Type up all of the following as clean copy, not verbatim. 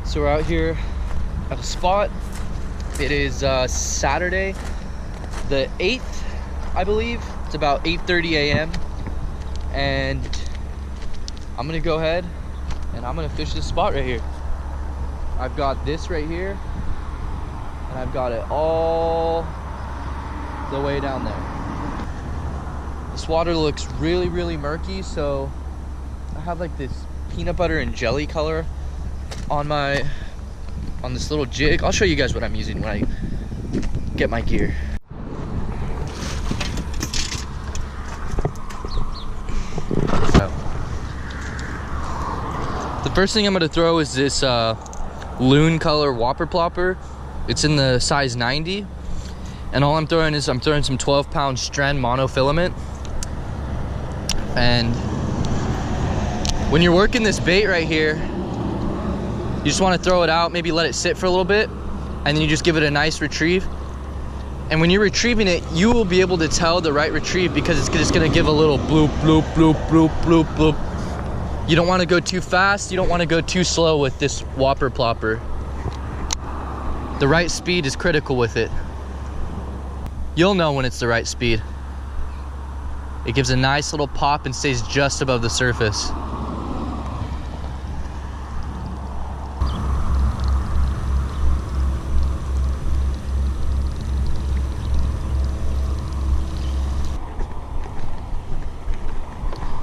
So we're out here at a spot. It is Saturday the 8th, I believe. It's about 8:30 a.m. and I'm gonna go ahead and I'm gonna fish this spot right here. I've got this right here and I've got it all the way down there. This water looks really murky, so I have like this peanut butter and jelly color on this little jig. I'll show you guys what I'm using when I get my gear. So, the first thing I'm gonna throw is this loon color whopper plopper. It's in the size 90, and all I'm throwing is some 12-pound Stren monofilament. And when you're working this bait right here, you just want to throw it out, maybe let it sit for a little bit, and then you just give it a nice retrieve. And when you're retrieving it, you will be able to tell the right retrieve because it's just going to give a little bloop, bloop, bloop, bloop, bloop, bloop. You don't want to go too fast. You don't want to go too slow with this whopper plopper. The right speed is critical with it. You'll know when it's the right speed. It gives a nice little pop and stays just above the surface.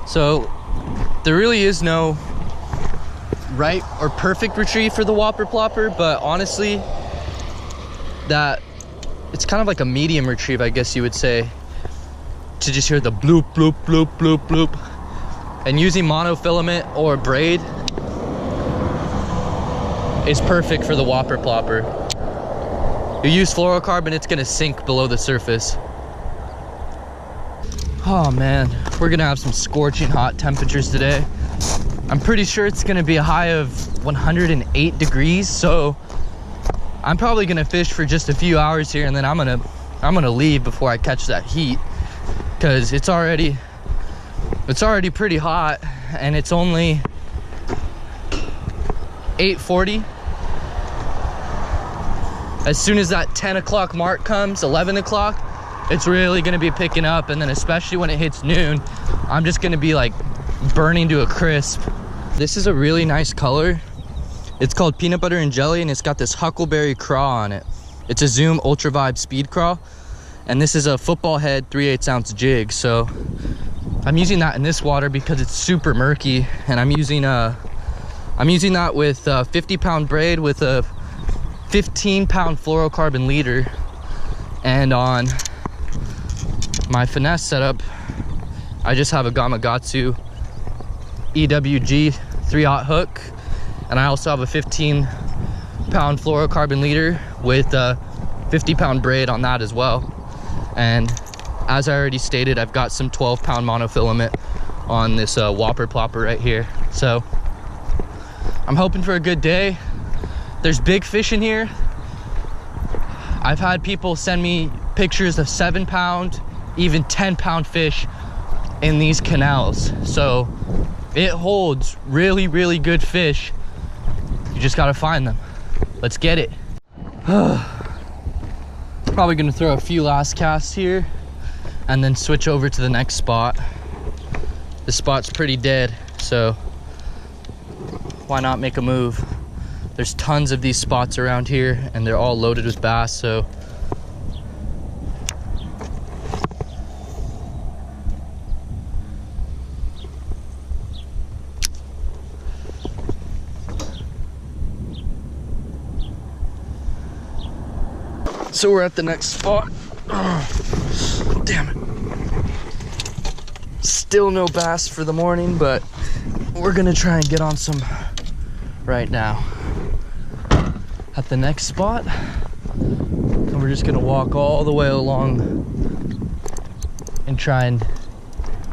So there really is no right or perfect retrieve for the whopper plopper, but honestly, that it's kind of like a medium retrieve, I guess you would say, to just hear the bloop, bloop, bloop, bloop, bloop. And using monofilament or braid is perfect for the whopper plopper. You use fluorocarbon, it's gonna sink below the surface. Oh man, we're gonna have some scorching hot temperatures today. I'm pretty sure it's gonna be a high of 108 degrees, so I'm probably gonna fish for just a few hours here, and then I'm gonna leave before I catch that heat, because it's already pretty hot, and it's only 8:40. As soon as that 10 o'clock mark comes, 11 o'clock, it's really gonna be picking up, and then especially when it hits noon, I'm just gonna be like burning to a crisp. This is a really nice color. It's called peanut butter and jelly, and it's got this huckleberry craw on it. It's a Zoom Ultra Vibe speed craw, and this is a football head 3/8 ounce jig. So I'm using that in this water because it's super murky, and I'm using that with a 50-pound braid with a 15-pound fluorocarbon leader, and on my finesse setup, I just have a Gamakatsu EWG 3/0 hook, and I also have a 15-pound fluorocarbon leader with a 50-pound braid on that as well. And as I already stated, I've got some 12-pound monofilament on this whopper plopper right here. So I'm hoping for a good day. There's big fish in here. I've had people send me pictures of 7-pound, even 10-pound fish in these canals. So it holds really good fish. You just gotta find them. Let's get it. Probably gonna throw a few last casts here and then switch over to the next spot. This spot's pretty dead, so why not make a move? There's tons of these spots around here, and they're all loaded with bass, so we're at the next spot. Oh, damn it. Still no bass for the morning, but we're gonna try and get on some right now. At the next spot, and we're just gonna walk all the way along and try and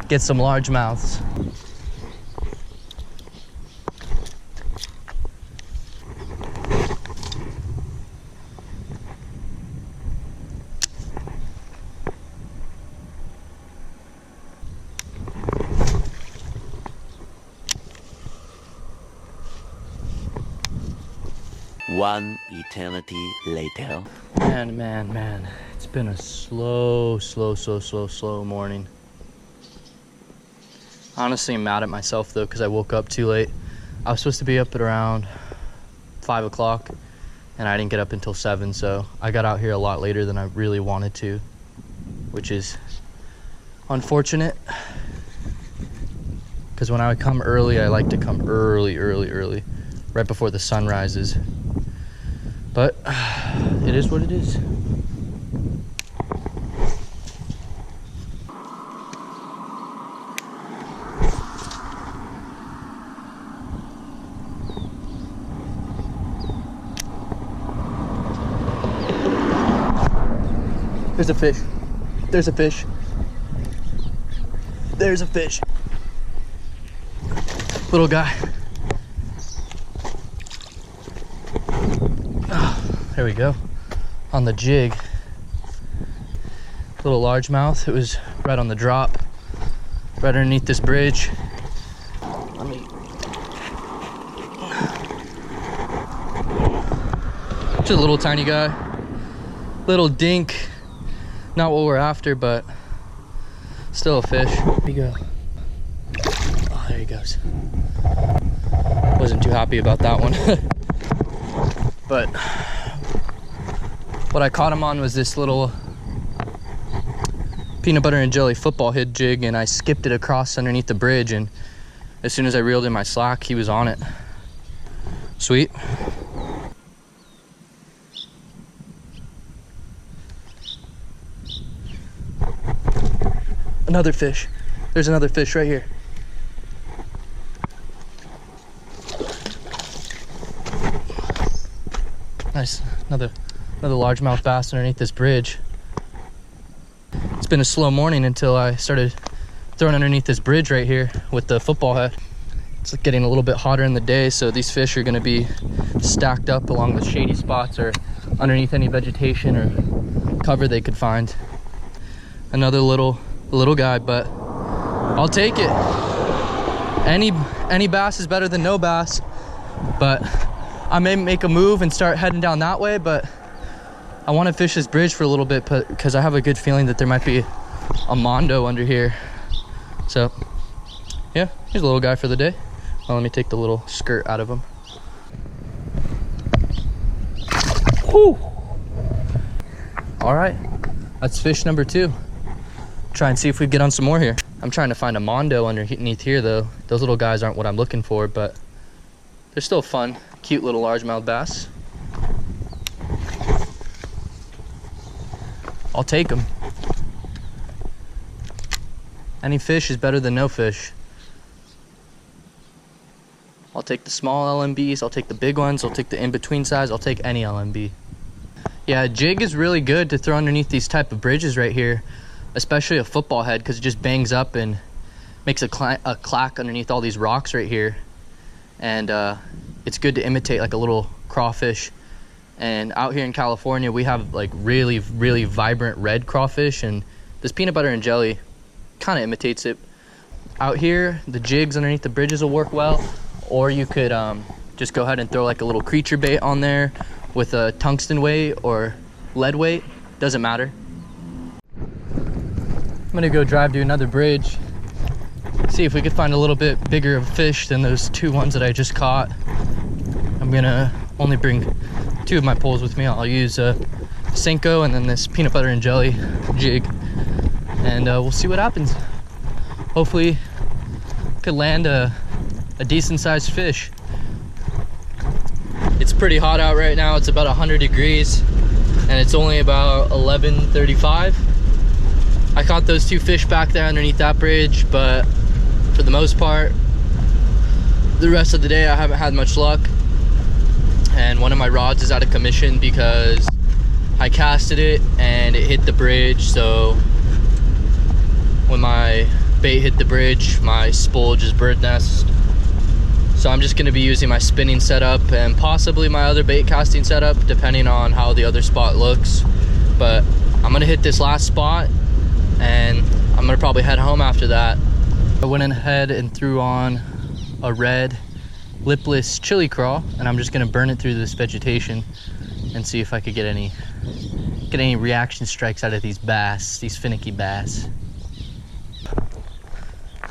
get some largemouths. One eternity later. Man. It's been a slow morning. Honestly, I'm mad at myself though, because I woke up too late. I was supposed to be up at around 5 o'clock and I didn't get up until 7, so I got out here a lot later than I really wanted to, which is unfortunate, because when I come early, I like to come early, right before the sun rises. But it is what it is. There's a fish. There's a fish. There's a fish. Little guy. Oh, there we go. On the jig. Little largemouth. It was right on the drop. Right underneath this bridge. Let me... Just a little tiny guy. Little dink. Not what we're after, but still a fish. There you go. Oh, there he goes. Wasn't too happy about that one. But what I caught him on was this little peanut butter and jelly football head jig, and I skipped it across underneath the bridge, and as soon as I reeled in my slack, he was on it. Sweet. Another fish. There's another fish right here. Nice. Another largemouth bass underneath this bridge. It's been a slow morning until I started throwing underneath this bridge right here with the football head. It's getting a little bit hotter in the day, so these fish are going to be stacked up along the shady spots or underneath any vegetation or cover they could find. Another little guy, but I'll take it. Any bass is better than no bass, but I may make a move and start heading down that way, but I want to fish this bridge for a little bit because I have a good feeling that there might be a mondo under here. So yeah, here's a little guy for the day. Well, let me take the little skirt out of him. Whew. All right, that's fish number 2. Try and see if we get on some more here. I'm trying to find a mondo underneath here though. Those little guys aren't what I'm looking for, but they're still fun. Cute little largemouth bass. I'll take them. Any fish is better than no fish. I'll take the small LMBs, I'll take the big ones, I'll take the in-between size, I'll take any LMB. Yeah, a jig is really good to throw underneath these type of bridges right here, especially a football head, because it just bangs up and makes a clack underneath all these rocks right here. And it's good to imitate like a little crawfish. And out here in California, we have like really vibrant red crawfish, and this peanut butter and jelly kind of imitates it. Out here, the jigs underneath the bridges will work well, or you could just go ahead and throw like a little creature bait on there with a tungsten weight or lead weight, doesn't matter. I'm gonna go drive to another bridge, see if we could find a little bit bigger of a fish than those 2 ones that I just caught. I'm gonna only bring 2 of my poles with me. I'll use a Senko and then this peanut butter and jelly jig, and we'll see what happens. Hopefully could land a decent sized fish. It's pretty hot out right now. It's about 100 degrees and it's only about 11:35. I caught those 2 fish back there underneath that bridge, but for the most part, the rest of the day I haven't had much luck. And one of my rods is out of commission because I casted it and it hit the bridge. So when my bait hit the bridge, my spool just bird nest. So I'm just gonna be using my spinning setup and possibly my other bait casting setup, depending on how the other spot looks. But I'm gonna hit this last spot and I'm gonna probably head home after that. I went ahead and threw on a red lipless chili crawl, and I'm just gonna burn it through this vegetation and see if I could get any reaction strikes out of these bass, these finicky bass.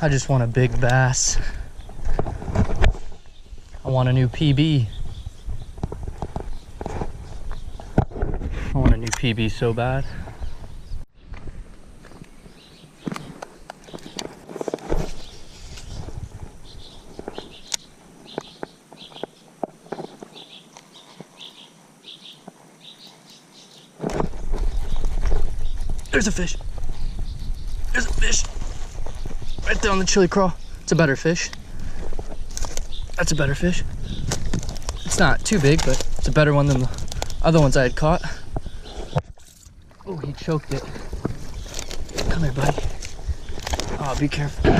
I just want a big bass. I want a new PB. I want a new PB so bad. There's a fish. There's a fish. Right there on the chili crawl. It's a better fish. That's a better fish. It's not too big, but it's a better one than the other ones I had caught. Oh, he choked it. Come here, buddy. Oh, be careful.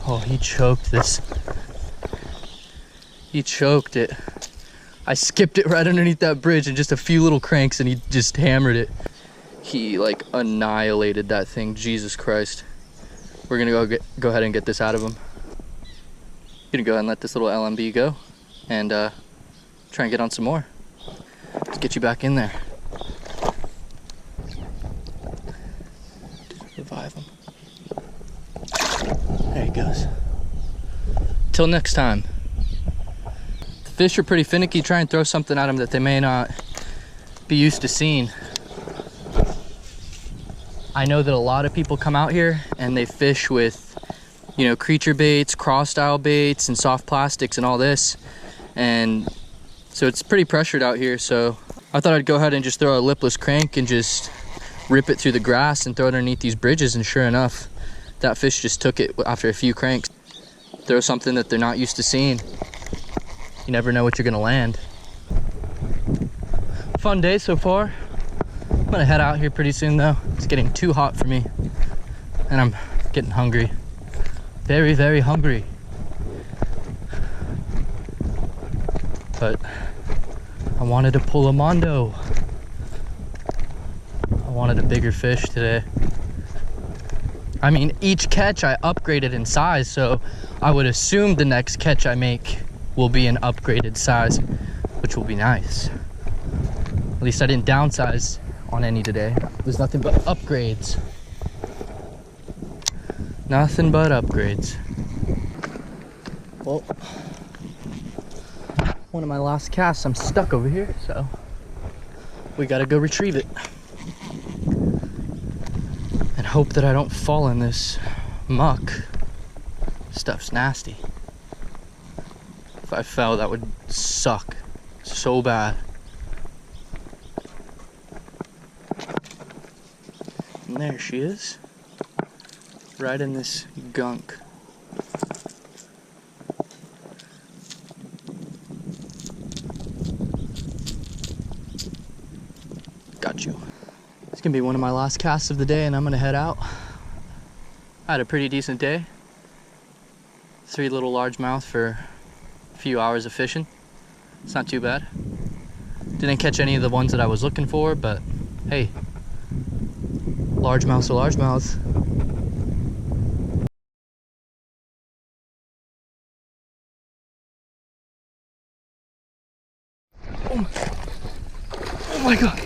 Oh, he choked this. He choked it. I skipped it right underneath that bridge and just a few little cranks and he just hammered it. He like annihilated that thing. Jesus Christ. We're gonna go ahead and get this out of him. Gonna go ahead and let this little LMB go and try and get on some more. Let's get you back in there. Revive him. There he goes. Till next time. The fish are pretty finicky. Try and throw something at them that they may not be used to seeing. I know that a lot of people come out here and they fish with, you know, creature baits, craw style baits, and soft plastics and all this. And so it's pretty pressured out here. So I thought I'd go ahead and just throw a lipless crank and just rip it through the grass and throw it underneath these bridges. And sure enough, that fish just took it after a few cranks. Throw something that they're not used to seeing. You never know what you're gonna land. Fun day so far. I'm gonna head out here pretty soon though. It's getting too hot for me and I'm getting hungry. Very, very hungry. But I wanted to pull a mondo. I wanted a bigger fish today. I mean, each catch I upgraded in size, so I would assume the next catch I make will be an upgraded size, which will be nice. At least I didn't downsize on any today. There's nothing but upgrades. Nothing but upgrades. Well, one of my last casts, I'm stuck over here, so we gotta go retrieve it. And hope that I don't fall in this muck. Stuff's nasty. If I fell, that would suck so bad. And there she is, right in this gunk. Got you. It's gonna be one of my last casts of the day and I'm gonna head out. I had a pretty decent day. 3 little largemouth for a few hours of fishing. It's not too bad. Didn't catch any of the ones that I was looking for, but hey, largemouths are largemouths. Oh my god.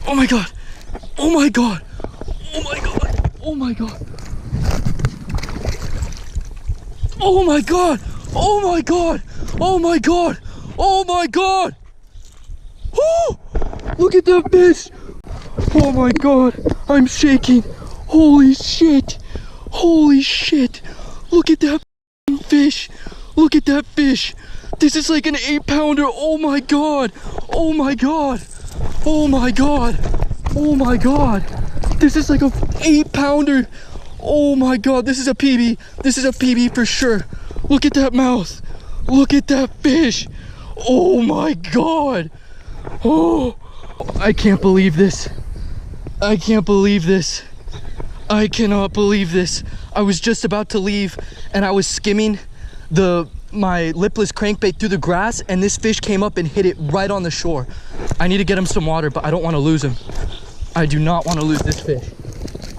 Oh my god. Oh my god. Oh my god. Oh my god. Oh my god. Oh my god. Oh my god. Oh my god. Oh, look at that fish. Oh my god. I'm shaking. Holy shit. Holy shit. Look at that fish. Look at that fish. This is like an 8-pounder. Oh my god. Oh my god. Oh my god. Oh my god. This is like a 8-pounder. Oh my god. This is a PB. This is a PB for sure. Look at that mouth. Look at that fish. Oh my god. Oh, I can't believe this. I can't believe this. I cannot believe this. I was just about to leave and I was skimming my lipless crankbait through the grass and this fish came up and hit it right on the shore. I need to get him some water, but I don't want to lose him. I do not want to lose this fish.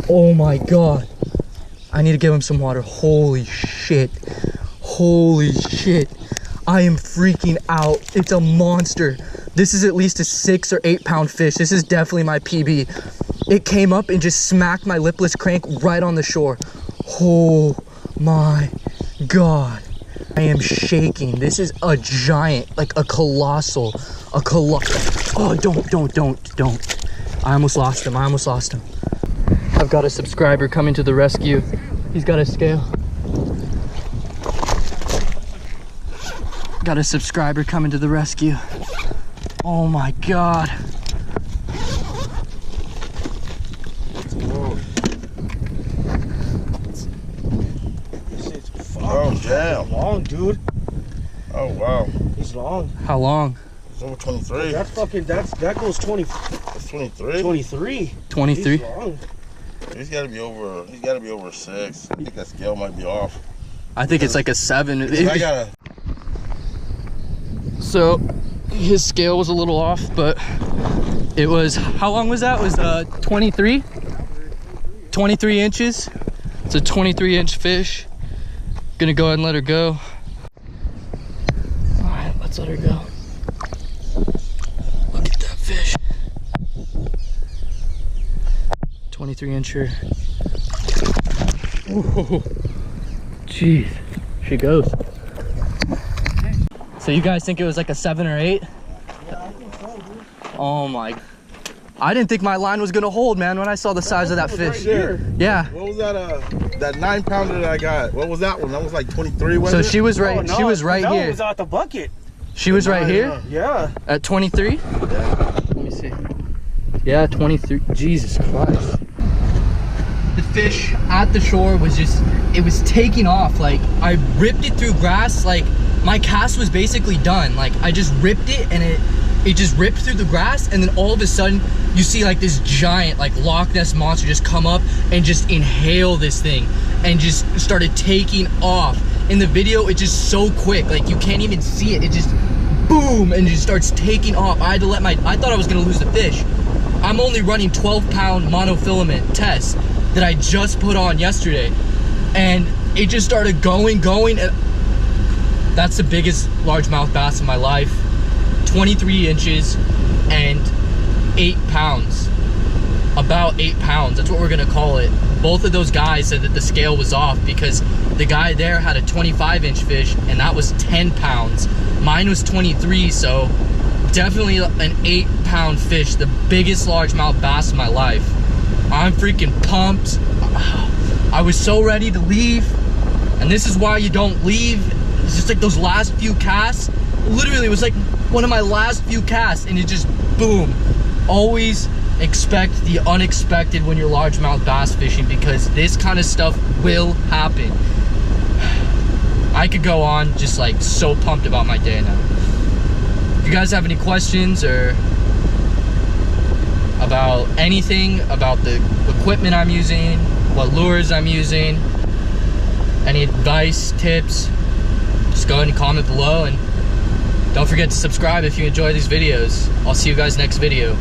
Oh my god. I need to give him some water. Holy shit. Holy shit. I am freaking out. It's a monster. This is at least a 6 or 8 pound fish. This is definitely my PB. It came up and just smacked my lipless crank right on the shore. Oh my God. I am shaking. This is a giant, like a colossal. Oh, don't. I almost lost him. I've got a subscriber coming to the rescue. He's got a scale. Got a subscriber coming to the rescue. Oh my God. Oh, damn. Long, dude. Oh, wow. He's long. How long? It's over 23. That goes 20. It's 23. 23. 23? He's long. He's got to be over 6. I think that scale might be off. I think it's like a 7. I gotta. So his scale was a little off, but it was, how long was that? It was 23? 23 inches. It's a 23-inch fish. Gonna go ahead and let her go. All right, let's let her go. Look at that fish. 23-incher. Whoa. Jeez, she goes. So you guys think it was like a 7 or 8? Yeah, I think so, dude. Oh my. I didn't think my line was gonna hold, man, when I saw the size of that fish. Right Yeah. What was that 9 pounder that I got? What was that one? That was like 23, wasn't So it? she was right, No, she was right no, here. it was out the bucket. She was right here Yeah. at 23? Let me see. Yeah, 23. Jesus Christ. The fish at the shore was just, it was taking off. Like, I ripped it through grass. Like, my cast was basically done. Like, I just ripped it and it just ripped through the grass, and then all of a sudden you see like this giant like Loch Ness monster just come up and just inhale this thing and just started taking off. In the video, it's just so quick, like you can't even see it. It just boom and just starts taking off. I had to let I thought I was gonna lose the fish. I'm only running 12-pound monofilament tests that I just put on yesterday, and it just started going, and that's the biggest largemouth bass in my life. 23 inches and 8 pounds. About 8 pounds, that's what we're gonna call it. Both of those guys said that the scale was off because the guy there had a 25-inch fish and that was 10 pounds. Mine was 23, so definitely an 8-pound fish, the biggest largemouth bass in my life. I'm freaking pumped. I was so ready to leave, and this is why you don't leave. It's just like those last few casts. Literally, it was like one of my last few casts, and it just boom. Always expect the unexpected when you're largemouth bass fishing, because this kind of stuff will happen. I could go on just like so pumped about my day now. If you guys have any questions or about anything, about the equipment I'm using, what lures I'm using, any advice, tips, just go ahead and comment below, and don't forget to subscribe if you enjoy these videos. I'll see you guys next video.